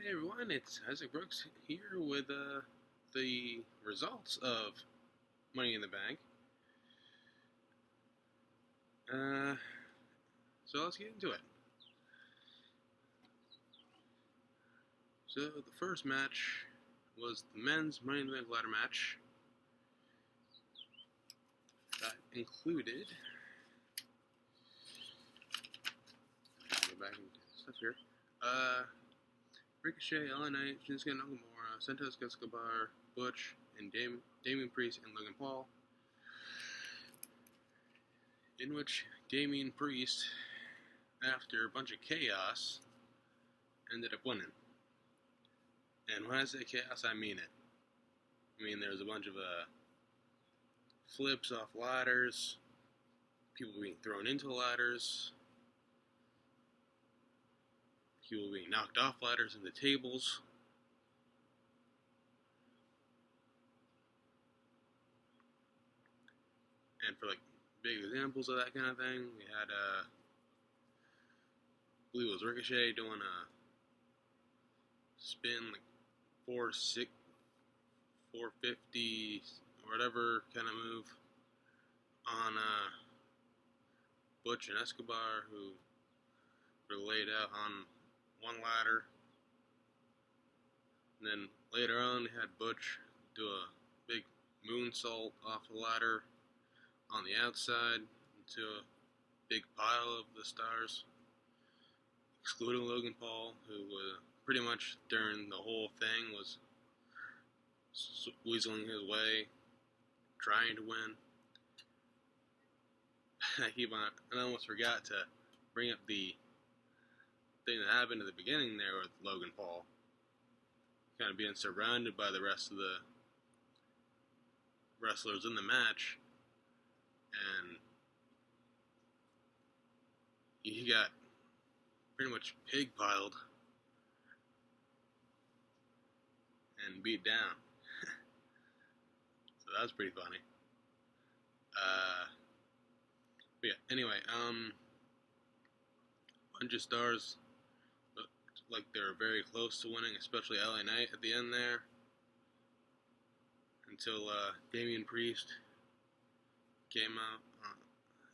Hey everyone, it's Isaac Brooks here with the results of Money in the Bank. Uh, so let's get into it. So the first match was the men's Money in the Bank ladder match. That included. Go back and stuff here. Ricochet, LA Knight, Shinsuke Nakamura, Santos Escobar, Butch, and Damian Priest and Logan Paul. In which Damian Priest, after a bunch of chaos, ended up winning. And when I say chaos, I mean it. I mean, there was a bunch of flips off ladders, people being thrown into ladders, people being knocked off ladders into tables. And for like big examples of that kind of thing, we had I believe it was Ricochet doing a spin like 450 or whatever kind of move on Butch and Escobar, who were laid out on one ladder. And then later on, we had Butch do a big moonsault off the ladder on the outside into a big pile of the stars, excluding Logan Paul, who pretty much during the whole thing was weaseling his way, trying to win. I almost forgot to bring up the thing that happened at the beginning there with Logan Paul, kind of being surrounded by the rest of the wrestlers in the match, and he got pretty much pig-piled and beat down. So that was pretty funny. But yeah, anyway, bunch of stars looked like they were very close to winning, especially LA Knight at the end there, until Damian Priest came out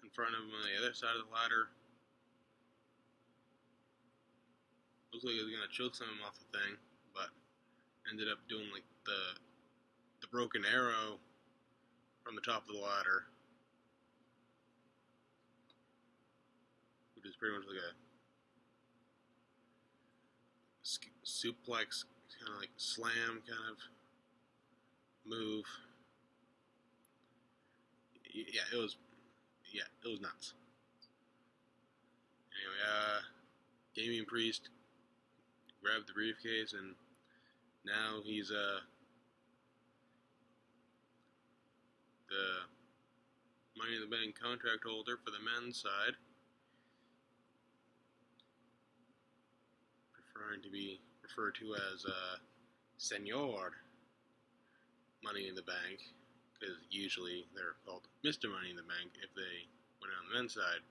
in front of him on the other side of the ladder. Looked like he was going to choke some of him off the thing, but ended up doing like the broken arrow from the top of the ladder, which is pretty much like a suplex, kind of like slam kind of move. Yeah, it was nuts. Anyway, Damian Priest grabbed the briefcase, and now he's the Money in the Bank contract holder for the men's side, preferring to be referred to as Senor Money in the Bank, because usually they're called Mr. Money in the Bank if they win it on the men's side.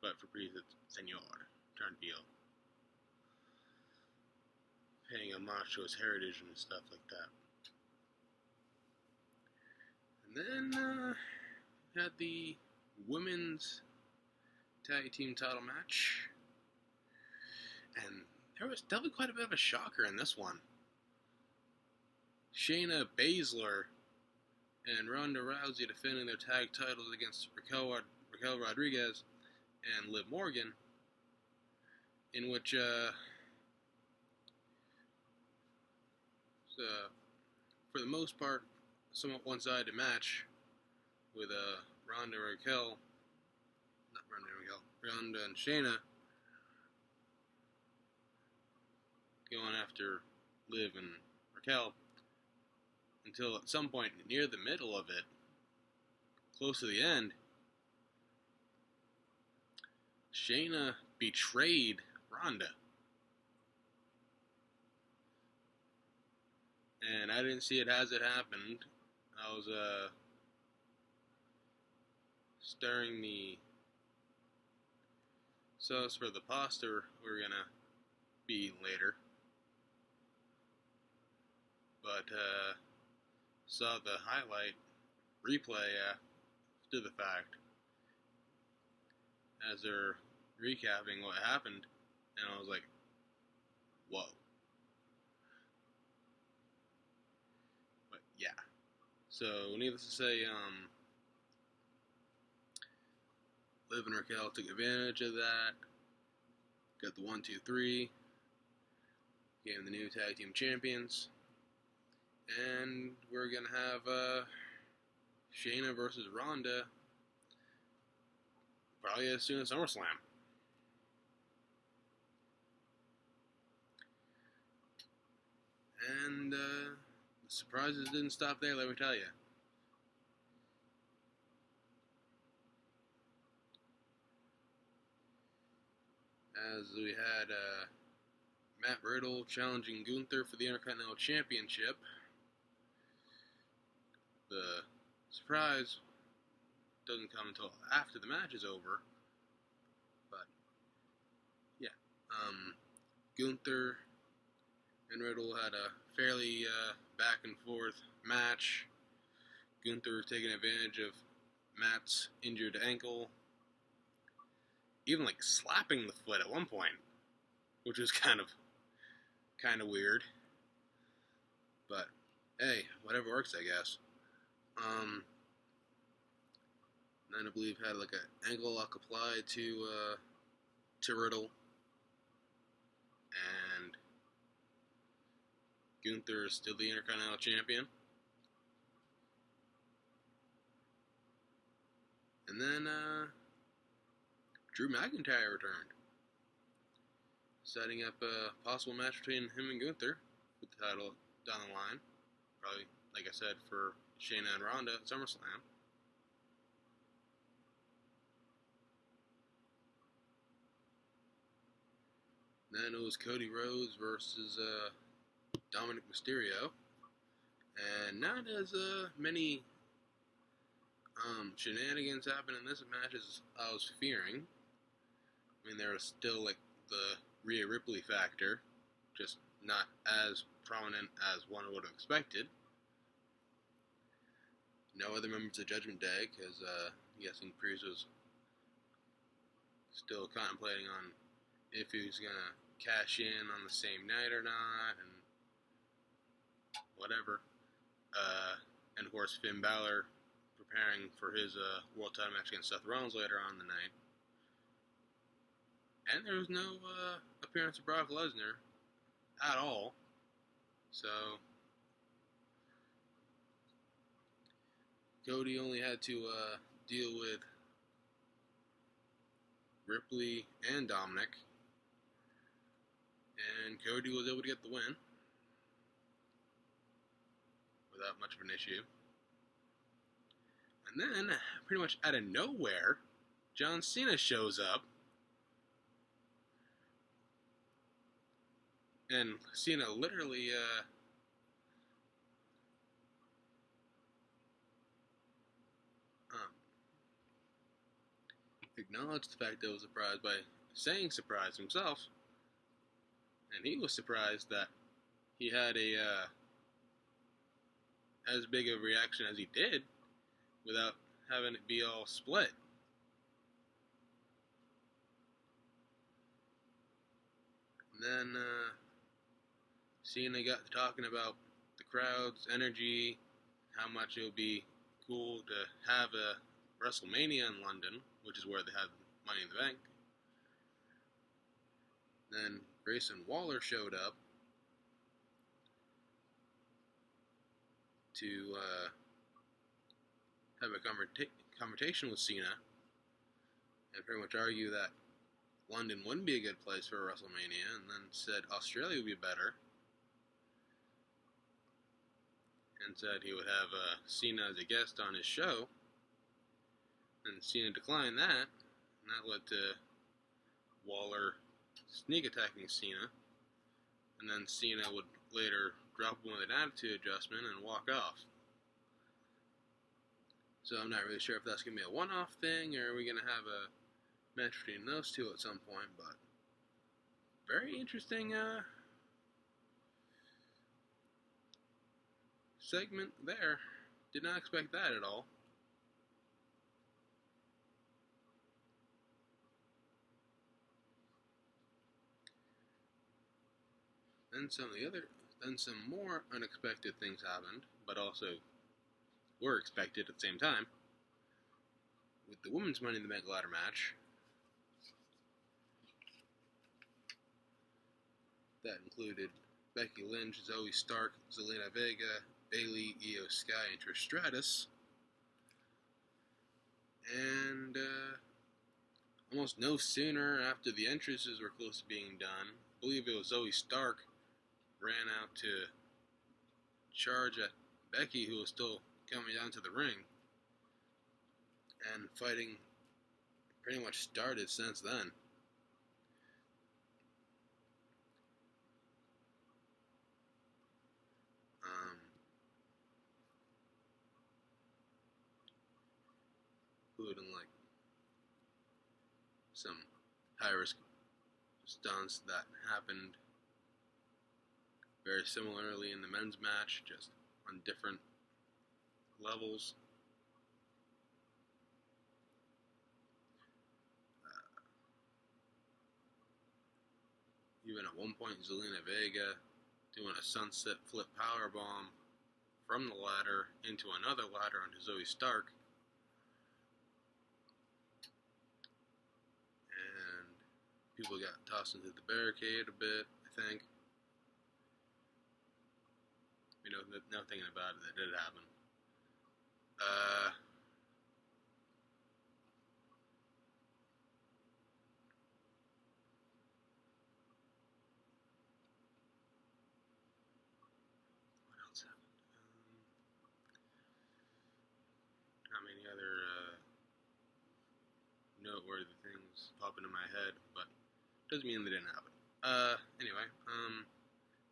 But for Priest, it's Senor, trying to be paying homage to his heritage and stuff like that. And then had the women's tag team title match, and there was definitely quite a bit of a shocker in this one. Shayna Baszler and Ronda Rousey defending their tag titles against Raquel Rodriguez and Liv Morgan, in which for the most part, somewhat one-sided match with Ronda and Shayna going after Liv and Raquel, until at some point near the middle of it, close to the end, Shayna betrayed Ronda. And I didn't see it as it happened. I was stirring the sauce for the pasta we were gonna be later. But saw the highlight replay after the fact as they're recapping what happened, and I was like, whoa. But yeah. So needless to say, Liv and Raquel took advantage of that. Got the 1-2-3. Became the new tag team champions. And we're going to have Shayna versus Ronda probably as soon as SummerSlam. And the surprises didn't stop there, let me tell you. As we had Matt Riddle challenging Gunther for the Intercontinental Championship. The surprise doesn't come until after the match is over. But, yeah. Gunther and Riddle had a fairly back and forth match. Gunther taking advantage of Matt's injured ankle. Even like slapping the foot at one point, which was kind of weird. But hey, whatever works, I guess. Then I believe had like an ankle lock applied to Riddle, and Gunther is still the Intercontinental Champion. And then Drew McIntyre returned, setting up a possible match between him and Gunther with the title down the line. Probably, like I said, for Shayna and Ronda at SummerSlam. Then it was Cody Rhodes versus Dominic Mysterio. And not as many shenanigans happened in this match as I was fearing. I mean, there was still like the Rhea Ripley factor, just not as prominent as one would have expected. No other members of Judgment Day, because I'm guessing Priest was still contemplating on if he was going to cash in on the same night or not, and whatever. And of course, Finn Balor preparing for his world title match against Seth Rollins later on in the night. And there was no appearance of Brock Lesnar at all. So Cody only had to deal with Ripley and Dominic. And Cody was able to get the win without much of an issue. And then, pretty much out of nowhere, John Cena shows up. And Cena literally acknowledged the fact that he was surprised by saying surprise himself. And he was surprised that he had as big a reaction as he did without having it be all split. And then Cena got to talking about the crowd's energy, how much it would be cool to have a WrestleMania in London, which is where they had Money in the Bank. Then Grayson Waller showed up to have a conversation with Cena and pretty much argue that London wouldn't be a good place for a WrestleMania, and then said Australia would be better, and said he would have Cena as a guest on his show, and Cena declined that, and that led to Waller sneak attacking Cena, and then Cena would later drop him with an attitude adjustment and walk off. So I'm not really sure if that's going to be a one-off thing, or are we going to have a match between those two at some point, but very interesting segment there. Did not expect that at all. Then some more unexpected things happened, but also were expected at the same time. With the women's Money in the Bank ladder match, that included Becky Lynch, Zoe Stark, Zelina Vega, Bayley, Io Sky, and Trish Stratus. And almost no sooner after the entrances were close to being done, I believe it was Zoe Stark ran out to charge at Becky, who was still coming down to the ring, and fighting pretty much started since then. Including like some high risk stunts that happened very similarly in the men's match, just on different levels. Even at one point, Zelina Vega doing a sunset flip powerbomb from the ladder into another ladder onto Zoe Stark. And people got tossed into the barricade a bit, I think. You know, now thinking about it, that did happen. What else happened? Not many other noteworthy things pop into my head, but doesn't mean they didn't happen. Anyway,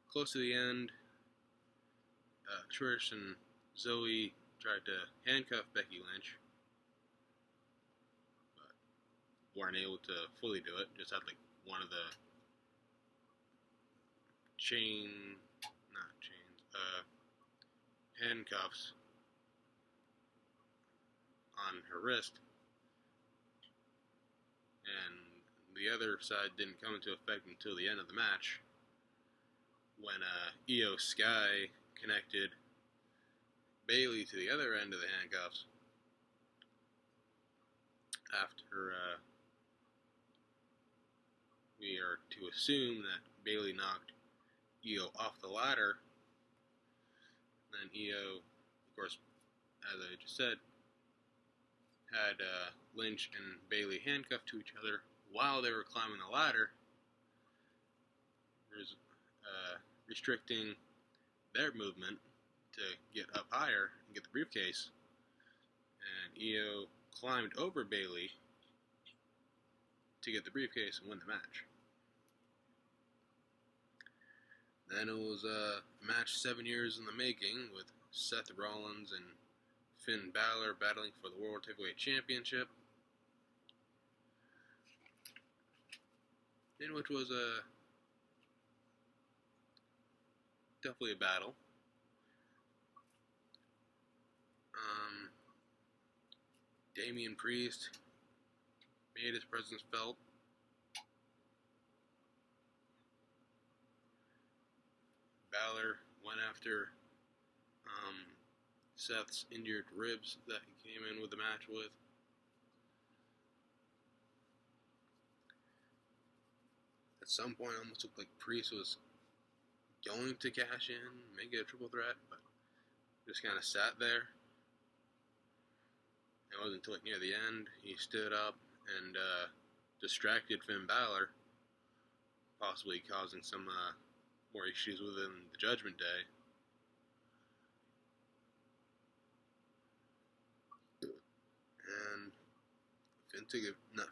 close to the end, Trish and Zoe tried to handcuff Becky Lynch, but weren't able to fully do it. Just had like one of the handcuffs on her wrist, and the other side didn't come into effect until the end of the match, when Io Sky connected Bayley to the other end of the handcuffs after we are to assume that Bayley knocked Io off the ladder. Then Io, of course, as I just said, had Lynch and Bayley handcuffed to each other while they were climbing the ladder, restricting their movement to get up higher and get the briefcase. And Io climbed over Bayley to get the briefcase and win the match. Then it was a match 7 years in the making, with Seth Rollins and Finn Balor battling for the World Heavyweight Championship, in which was definitely a battle. Damian Priest made his presence felt. Balor went after Seth's injured ribs that he came in with the match with. At some point, it almost looked like Priest was going to cash in, make it a triple threat, but just kind of sat there. It wasn't until near the end he stood up and distracted Finn Balor, possibly causing some more issues within the Judgment Day.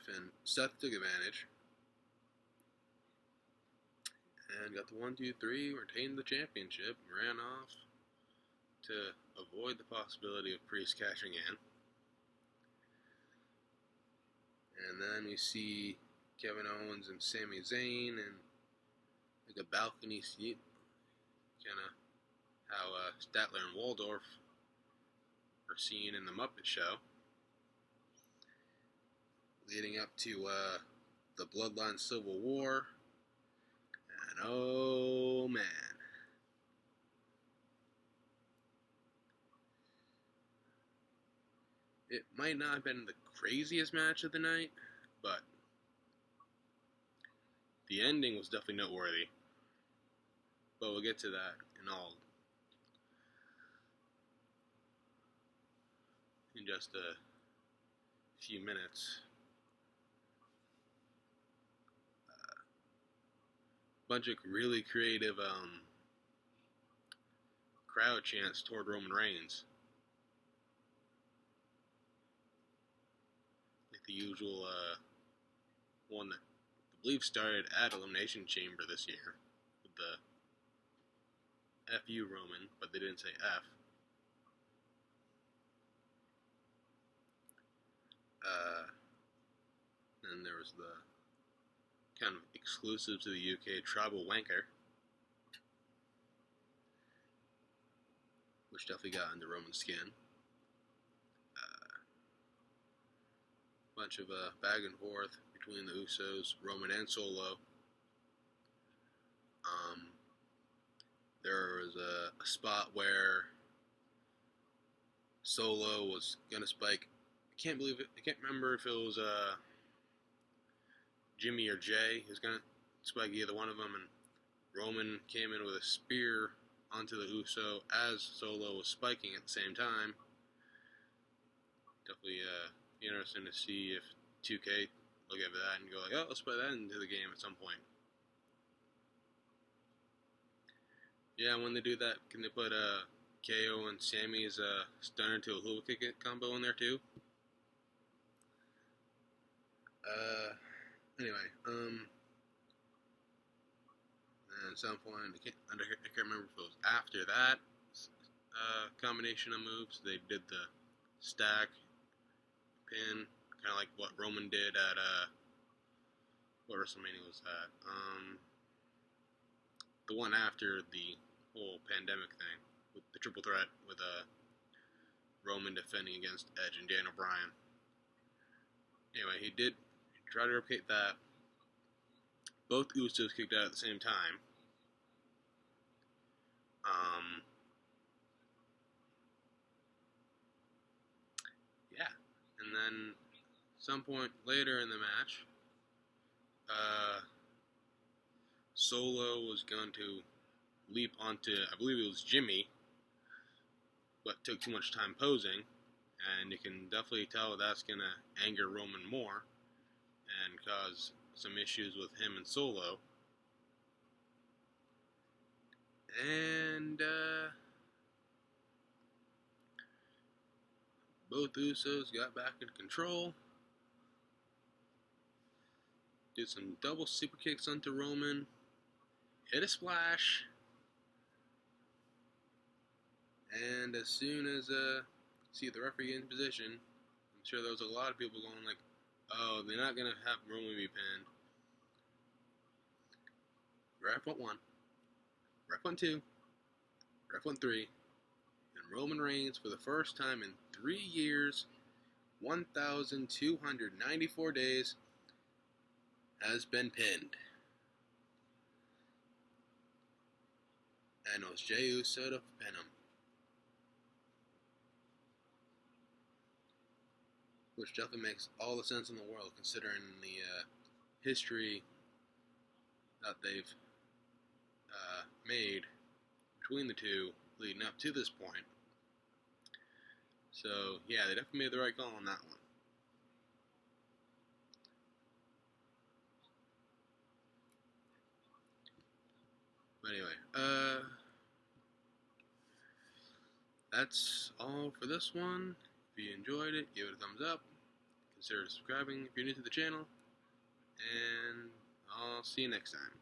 And Seth took advantage and got the 1-2-3, retained the championship, and ran off to avoid the possibility of Priest cashing in. And then we see Kevin Owens and Sami Zayn and like a balcony seat, kind of how Statler and Waldorf are seen in the Muppet Show, leading up to the Bloodline Civil War. And oh man, it might not have been the craziest match of the night, but the ending was definitely noteworthy. But we'll get to that in just a few minutes. Bunch of really creative crowd chants toward Roman Reigns. Like the usual one that I believe started at Elimination Chamber this year with the F.U. Roman, but they didn't say F. Then there was the kind of exclusive to the UK Tribal Wanker, which definitely got under Roman's skin. Bunch of back and forth between the Usos, Roman and Solo. There was a spot where Solo was gonna spike. I can't remember if it was Jimmy or Jay who's gonna spike either one of them, and Roman came in with a spear onto the Uso as Solo was spiking at the same time. Definitely interesting to see if 2K look at that and go like, oh, let's put that into the game at some point. Yeah, when they do that, can they put KO and Sammy's stunner to a hula kick combo in there too? Anyway, at some point, I can't remember if it was after that combination of moves, they did the stack pin, kind of like what Roman did at what WrestleMania was that? The one after the whole pandemic thing with the triple threat with Roman defending against Edge and Daniel Bryan. Anyway, he did try to replicate that. Both Usos kicked out at the same time. Yeah, and then some point later in the match, Solo was going to leap onto, I believe it was Jimmy, but took too much time posing, and you can definitely tell that's going to anger Roman more and cause some issues with him and Solo. And both Usos got back in control. Did some double super kicks onto Roman. Hit a splash. And as soon as see the referee in position, I'm sure there was a lot of people going like, oh, they're not going to have Roman be pinned. Ref went 1. Ref went 2. Ref went 3. And Roman Reigns, for the first time in 3 years, 1,294 days, has been pinned. And it was Jey Uso to pin him. Which definitely makes all the sense in the world, considering the history that they've made between the two leading up to this point. So, yeah, they definitely made the right call on that one. But anyway, that's all for this one. If you enjoyed it, give it a thumbs up. Consider subscribing if you're new to the channel. And I'll see you next time.